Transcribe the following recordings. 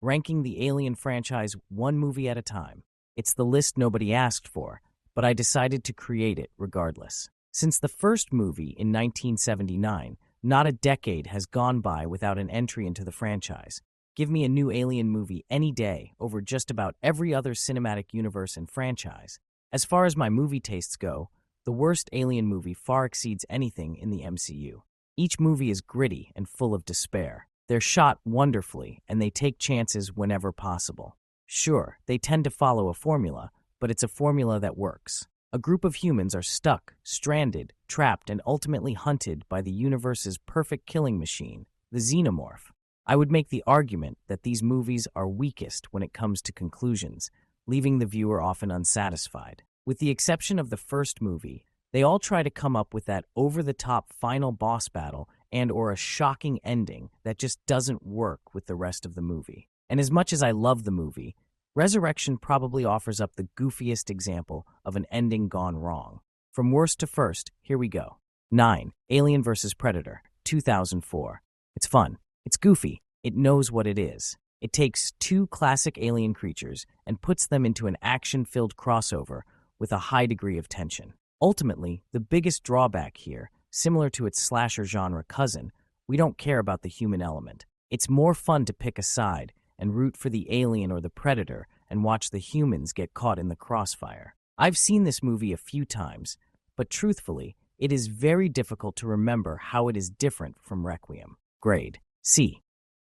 ranking the Alien franchise one movie at a time. It's the list nobody asked for, but I decided to create it regardless. Since the first movie in 1979, not a decade has gone by without an entry into the franchise. Give me a new Alien movie any day over just about every other cinematic universe and franchise. As far as my movie tastes go, the worst Alien movie far exceeds anything in the MCU. Each movie is gritty and full of despair. They're shot wonderfully, and they take chances whenever possible. Sure, they tend to follow a formula, but it's a formula that works. A group of humans are stuck, stranded, trapped, and ultimately hunted by the universe's perfect killing machine, the xenomorph. I would make the argument that these movies are weakest when it comes to conclusions, leaving the viewer often unsatisfied. With the exception of the first movie, they all try to come up with that over-the-top final boss battle and/or a shocking ending that just doesn't work with the rest of the movie. And as much as I love the movie, Resurrection probably offers up the goofiest example of an ending gone wrong. From worst to first, here we go. 9. Alien vs. Predator, 2004. It's fun. It's goofy. It knows what it is. It takes two classic alien creatures and puts them into an action-filled crossover with a high degree of tension. Ultimately, the biggest drawback here, similar to its slasher genre cousin, we don't care about the human element. It's more fun to pick a side and root for the alien or the predator and watch the humans get caught in the crossfire. I've seen this movie a few times, but truthfully, it is very difficult to remember how it is different from Requiem. Grade C.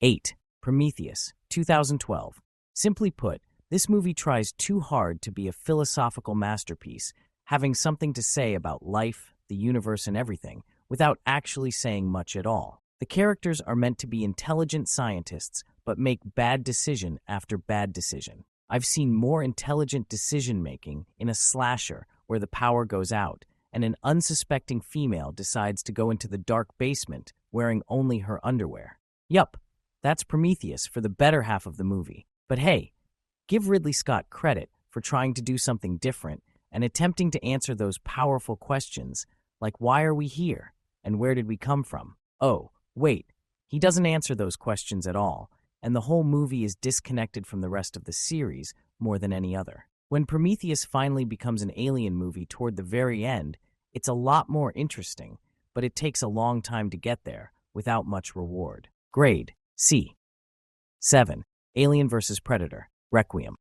8. Prometheus, 2012. Simply put, this movie tries too hard to be a philosophical masterpiece, having something to say about life, the universe, and everything, without actually saying much at all. The characters are meant to be intelligent scientists, but make bad decision after bad decision. I've seen more intelligent decision-making in a slasher where the power goes out, and an unsuspecting female decides to go into the dark basement wearing only her underwear. Yup, that's Prometheus for the better half of the movie. But hey, give Ridley Scott credit for trying to do something different and attempting to answer those powerful questions like why are we here and where did we come from? Oh, wait, he doesn't answer those questions at all, and the whole movie is disconnected from the rest of the series more than any other. When Prometheus finally becomes an alien movie toward the very end, it's a lot more interesting, but it takes a long time to get there without much reward. Grade C. 7. Alien vs. Predator, Requiem.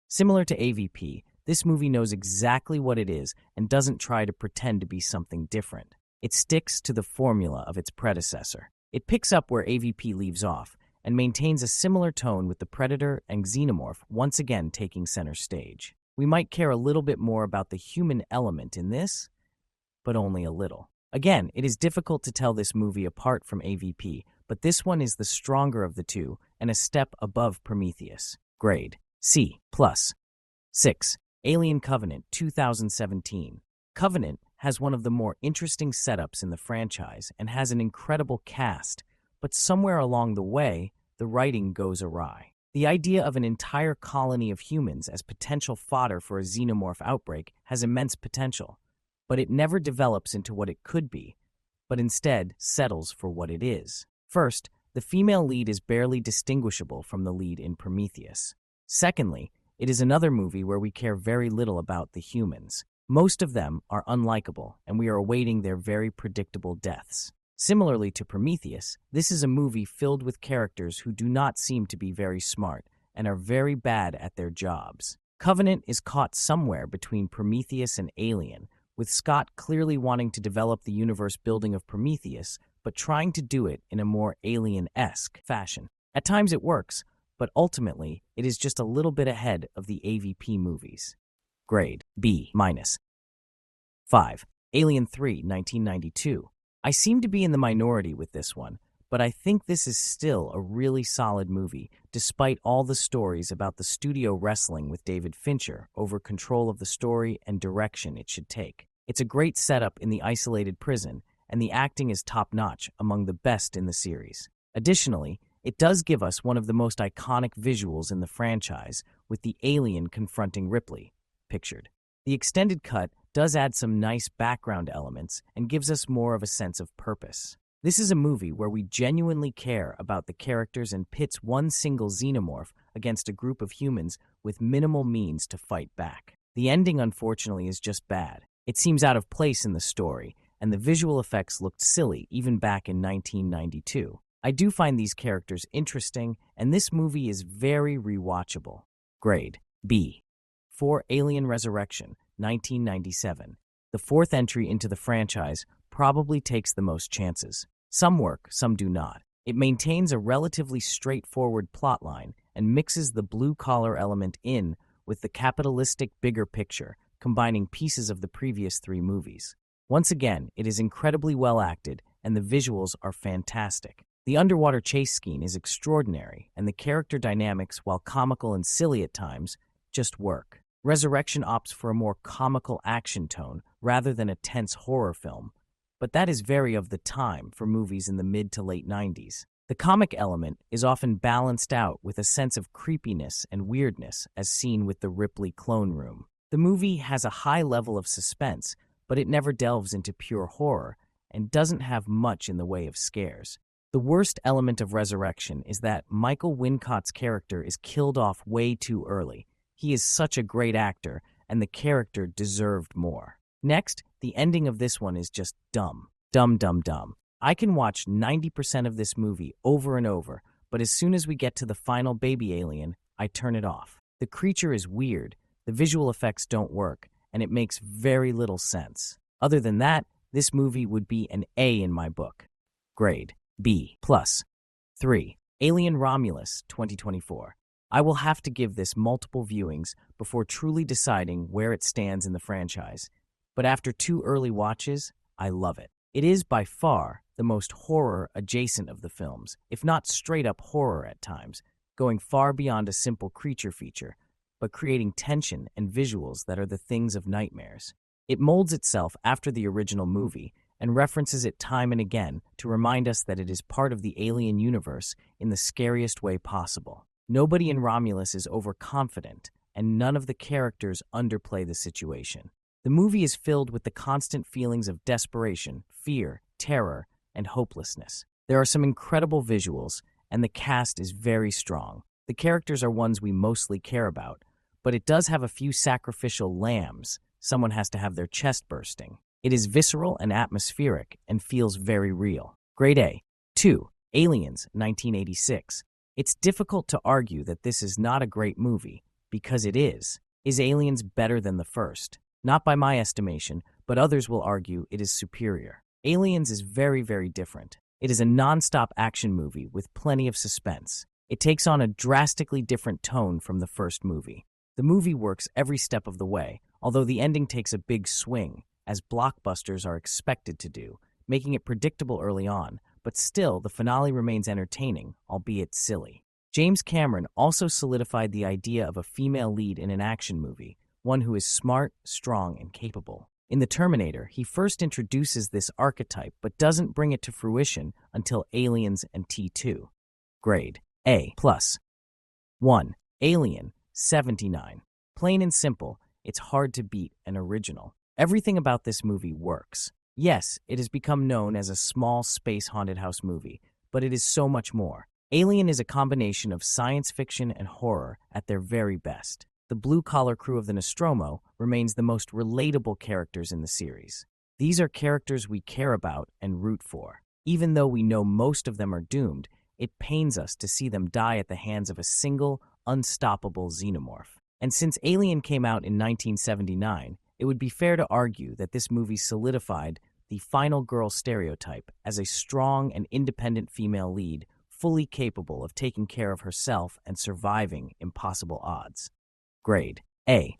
Similar to AVP, this movie knows exactly what it is and doesn't try to pretend to be something different. It sticks to the formula of its predecessor. It picks up where AVP leaves off and maintains a similar tone with the Predator and Xenomorph once again taking center stage. We might care a little bit more about the human element in this, but only a little. Again, it is difficult to tell this movie apart from AVP, but this one is the stronger of the two and a step above Prometheus. Grade C+. 6. Alien Covenant, 2017. Covenant has one of the more interesting setups in the franchise and has an incredible cast, but somewhere along the way, the writing goes awry. The idea of an entire colony of humans as potential fodder for a xenomorph outbreak has immense potential, but it never develops into what it could be, but instead settles for what it is. First, the female lead is barely distinguishable from the lead in Prometheus. Secondly, it is another movie where we care very little about the humans. Most of them are unlikable, and we are awaiting their very predictable deaths. Similarly to Prometheus, this is a movie filled with characters who do not seem to be very smart and are very bad at their jobs. Covenant is caught somewhere between Prometheus and Alien, with Scott clearly wanting to develop the universe building of Prometheus, but trying to do it in a more Alien-esque fashion. At times it works, but ultimately it is just a little bit ahead of the AVP movies. Grade B-. 5. Alien 3, 1992. I seem to be in the minority with this one, but I think this is still a really solid movie, despite all the stories about the studio wrestling with David Fincher over control of the story and direction it should take. It's a great setup in the isolated prison, and the acting is top-notch, among the best in the series. Additionally, it does give us one of the most iconic visuals in the franchise, with the alien confronting Ripley, pictured. The extended cut does add some nice background elements and gives us more of a sense of purpose. This is a movie where we genuinely care about the characters and pits one single xenomorph against a group of humans with minimal means to fight back. The ending, unfortunately, is just bad. It seems out of place in the story, and the visual effects looked silly even back in 1992. I do find these characters interesting, and this movie is very rewatchable. Grade B. For Alien Resurrection, 1997. The fourth entry into the franchise probably takes the most chances. Some work, some do not. It maintains a relatively straightforward plotline and mixes the blue-collar element in with the capitalistic bigger picture, combining pieces of the previous three movies. Once again, it is incredibly well acted, and the visuals are fantastic. The underwater chase scene is extraordinary, and the character dynamics, while comical and silly at times, just work. Resurrection opts for a more comical action tone rather than a tense horror film, but that is very of the time for movies in the mid to late 90s. The comic element is often balanced out with a sense of creepiness and weirdness as seen with the Ripley clone room. The movie has a high level of suspense, but it never delves into pure horror and doesn't have much in the way of scares. The worst element of Resurrection is that Michael Wincott's character is killed off way too early. He is such a great actor, and the character deserved more. Next, the ending of this one is just dumb. Dumb, dumb, dumb. I can watch 90% of this movie over and over, but as soon as we get to the final baby alien, I turn it off. The creature is weird, the visual effects don't work, and it makes very little sense. Other than that, this movie would be an A in my book. Grade B+. 3. Alien Romulus, 2024. I will have to give this multiple viewings before truly deciding where it stands in the franchise, but after 2 early watches, I love it. It is by far the most horror-adjacent of the films, if not straight-up horror at times, going far beyond a simple creature feature, but creating tension and visuals that are the things of nightmares. It molds itself after the original movie and references it time and again to remind us that it is part of the alien universe in the scariest way possible. Nobody in Romulus is overconfident, and none of the characters underplay the situation. The movie is filled with the constant feelings of desperation, fear, terror, and hopelessness. There are some incredible visuals, and the cast is very strong. The characters are ones we mostly care about, but it does have a few sacrificial lambs. Someone has to have their chest bursting. It is visceral and atmospheric and feels very real. Grade A. 2. Aliens, 1986. It's difficult to argue that this is not a great movie, because it is. Is Aliens better than the first? Not by my estimation, but others will argue it is superior. Aliens is very, very different. It is a non-stop action movie with plenty of suspense. It takes on a drastically different tone from the first movie. The movie works every step of the way, although the ending takes a big swing, as blockbusters are expected to do, making it predictable early on, but still the finale remains entertaining, albeit silly. James Cameron also solidified the idea of a female lead in an action movie, one who is smart, strong, and capable. In The Terminator, he first introduces this archetype but doesn't bring it to fruition until Aliens and T2. Grade A+. 1. Alien, 79. Plain and simple, it's hard to beat an original. Everything about this movie works. Yes, it has become known as a small space haunted house movie, but it is so much more. Alien is a combination of science fiction and horror at their very best. The blue-collar crew of the Nostromo remains the most relatable characters in the series. These are characters we care about and root for. Even though we know most of them are doomed, it pains us to see them die at the hands of a single, unstoppable xenomorph. And since Alien came out in 1979, it would be fair to argue that this movie solidified the final girl stereotype as a strong and independent female lead, fully capable of taking care of herself and surviving impossible odds. Grade A+.